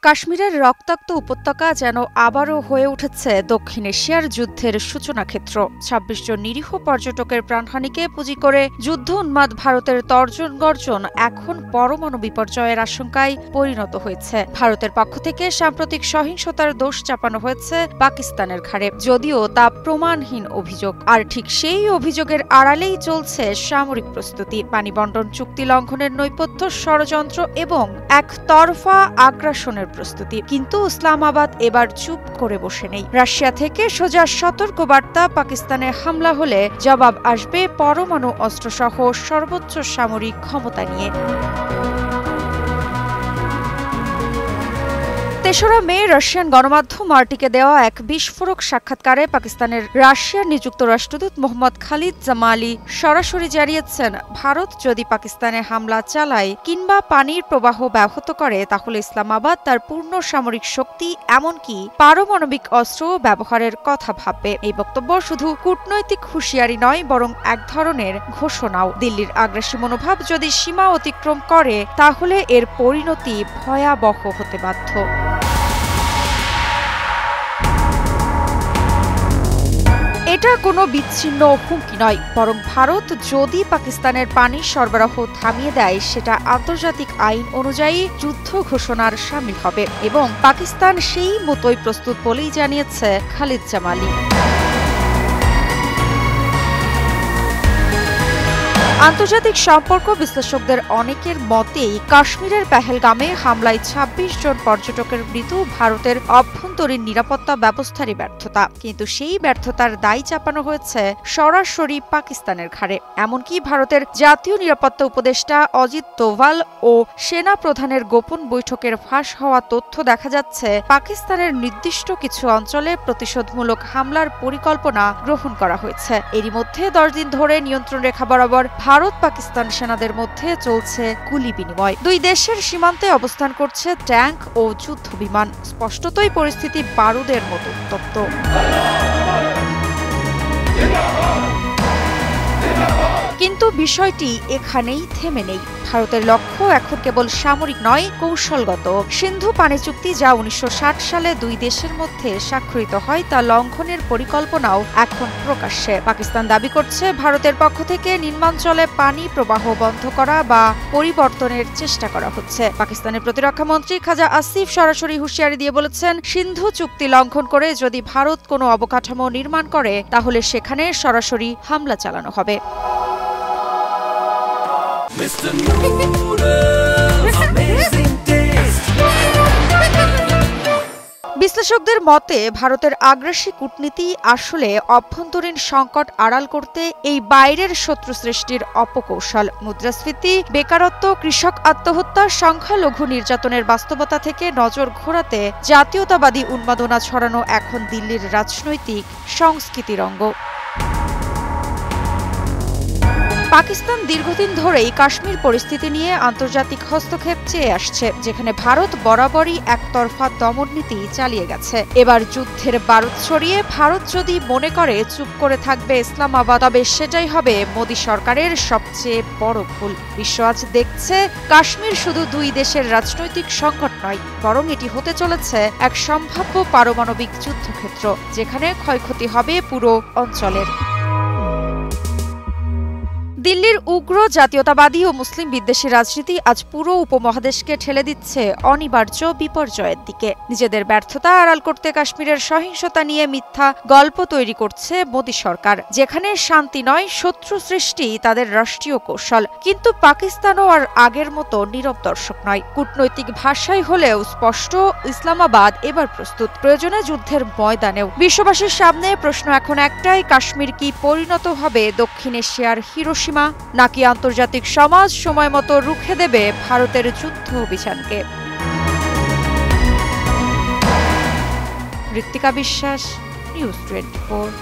কাশ্মীরের রক্তাক্ত উপত্যকা যেন আবারও হয়ে উঠেছে দক্ষিণ এশিয়ার যুদ্ধের সূচনাক্ষেত্র। ২৬ জন নিরীহ পর্যটকের প্রাণহানিকে পুঁজি করে যুদ্ধ উন্মাদ ভারতের তর্জন গর্জন এখন পরমাণু বিপর্যয়ের আশঙ্কায় পরিণত হয়েছে। ভারতের পক্ষ থেকে সাম্প্রতিক সহিংসতার দোষ চাপানো হয়েছে পাকিস্তানের ঘাড়ে, যদিও তা প্রমাণহীন অভিযোগ। আর ঠিক সেই অভিযোগের আড়ালেই চলছে সামরিক প্রস্তুতি, পানি বণ্টন চুক্তি লঙ্ঘনের নৈপথ্য, ষড়যন্ত্র এবং একতরফা আগ্রাসনের প্রস্তুতি। কিন্তু ইসলামাবাদ এবার চুপ করে বসে নেই। রাশিয়া থেকে সোজা সতর্কবার্তা, পাকিস্তানে হামলা হলে জবাব আসবে পরমাণু অস্ত্রসহ সর্বোচ্চ সামরিক ক্ষমতা নিয়ে। ৩রা মে রাশিয়ান গণমাধ্যম আরটিকে দেওয়া এক বিস্ফোরক সাক্ষাৎকারে পাকিস্তানের রাশিয়ার নিযুক্ত রাষ্ট্রদূত মোহাম্মদ খালিদ জামালি সরাসরি জানিয়েছেন, ভারত যদি পাকিস্তানে হামলা চালায় কিংবা পানির প্রবাহ ব্যাহত করে, তাহলে ইসলামাবাদ তার পূর্ণ সামরিক শক্তি এমনকি পারমাণবিক অস্ত্র ব্যবহারের কথা ভাববে। এই বক্তব্য শুধু কূটনৈতিক হুঁশিয়ারি নয়, বরং এক ধরনের ঘোষণাও। দিল্লির আগ্রাসী মনোভাব যদি সীমা অতিক্রম করে, তাহলে এর পরিণতি ভয়াবহ হতে বাধ্য। এটা কোনো বিচ্ছিন্ন হুমকি নয়, বরং ভারত যদি পাকিস্তানের পানি সরবরাহ থামিয়ে দেয়, সেটা আন্তর্জাতিক আইন অনুযায়ী যুদ্ধ ঘোষণার শামিল হবে এবং পাকিস্তান সেই মতোই প্রস্তুত বলেই জানিয়েছে খালিদ জামালি। আন্তর্জাতিক সম্পর্ক বিশ্লেষকদের অনেকের মতেই কাশ্মীরের পেহেলগামে হামলায় ২৬ জন পর্যটকের মৃত্যু ভারতের অভ্যন্তরীণ নিরাপত্তা ব্যবস্থারই ব্যর্থতা। কিন্তু সেই ব্যর্থতার দায় চাপানো হয়েছে সরাসরি পাকিস্তানের ঘাড়ে। এমনকি ভারতের জাতীয় নিরাপত্তা উপদেষ্টা অজিত দোভাল ও সেনা প্রধানের গোপন বৈঠকের ফাঁস হওয়া তথ্য দেখা যাচ্ছে, পাকিস্তানের নির্দিষ্ট কিছু অঞ্চলে প্রতিশোধমূলক হামলার পরিকল্পনা গ্রহণ করা হয়েছে। এরই মধ্যে ১০ দিন ধরে নিয়ন্ত্রণ রেখা বরাবর ভারত পাকিস্তান সেনাদের মধ্যে চলছে গুলি বিনিময়। দুই দেশের সীমান্তে অবস্থান করছে ট্যাঙ্ক ও যুদ্ধ বিমান। স্পষ্টতই পরিস্থিতি বারুদের মতো উত্তপ্ত। কিন্তু বিষয়টি এখানেই থেমে নেই। ভারতের লক্ষ্য এখন কেবল সামরিক নয়, কৌশলগত। সিন্ধু পানি চুক্তি, যা ১৯৬০ সালে দুই দেশের মধ্যে স্বাক্ষরিত হয়, তা লঙ্ঘনের পরিকল্পনাও এখন প্রকাশ্যে। পাকিস্তান দাবি করছে, ভারতের পক্ষ থেকে নিম্নাঞ্চলে পানি প্রবাহ বন্ধ করা বা পরিবর্তনের চেষ্টা করা হচ্ছে। পাকিস্তানের প্রতিরক্ষা মন্ত্রী খাজা আসিফ সরাসরি হুঁশিয়ারি দিয়ে বলেছেন, সিন্ধু চুক্তি লঙ্ঘন করে যদি ভারত কোনো অবকাঠামো নির্মাণ করে, তাহলে সেখানে সরাসরি হামলা চালানো হবে। বিশ্লেষকদের মতে, ভারতের আগ্রাসী কূটনীতি আসলে অভ্যন্তরীণ সংকট আড়াল করতে এই বাইরের শত্রু সৃষ্টির অপকৌশল। মুদ্রাস্ফীতি, বেকারত্ব, কৃষক আত্মহত্যা, সংখ্যালঘু নির্যাতনের বাস্তবতা থেকে নজর ঘোরাতে জাতীয়তাবাদী উন্মাদনা ছড়ানো এখন দিল্লির রাজনৈতিক সংস্কৃতির অঙ্গ। পাকিস্তান দীর্ঘদিন ধরেই কাশ্মীর পরিস্থিতি নিয়ে আন্তর্জাতিক হস্তক্ষেপ চেয়ে আসছে, যেখানে ভারত বরাবরই একতরফা দমননীতি চালিয়ে গেছে। এবার যুদ্ধের বারুদ ছড়িয়ে ভারত যদি মনে করে চুপ করে থাকবে ইসলামাবাদ, তবে সেটাই হবে মোদী সরকারের সবচেয়ে বড় ভুল। বিশ্ব আজ দেখছে, কাশ্মীর শুধু দুই দেশের রাজনৈতিক সংকট নয়, বরং এটি হতে চলেছে এক সম্ভাব্য পারমাণবিক যুদ্ধক্ষেত্র, যেখানে ক্ষয়ক্ষতি হবে পুরো অঞ্চলের। দিল্লির উগ্র জাতীয়তাবাদী ও মুসলিম বিদ্বেষী রাজনীতি আজ পুরো উপমহাদেশকে ঠেলে দিচ্ছে অনিবার্য বিপর্যয়ের দিকে। নিজেদের ব্যর্থতা আড়াল করতে কাশ্মীরের সহিংসতা নিয়ে মিথ্যা গল্প তৈরি করছে মোদী সরকার, যেখানে শান্তি নয়, শত্রু সৃষ্টি তাদের রাষ্ট্রীয় কৌশল। কিন্তু পাকিস্তানও আর আগের মতো নীরব দর্শক নয়। কূটনৈতিক ভাষায় হলেও স্পষ্ট, ইসলামাবাদ এবার প্রস্তুত, প্রয়োজনে যুদ্ধের ময়দানেও। বিশ্ববাসীর সামনে প্রশ্ন এখন একটাই, কাশ্মীর কি পরিণত হবে দক্ষিণ এশিয়ার হিরোশিমা, নাকি আন্তর্জাতিক সমাজ সময় মতো রুখে দেবে ভারতের যুদ্ধ অভিযানকে? ঋত্বিকা বিশ্বাস, নিউজ 24।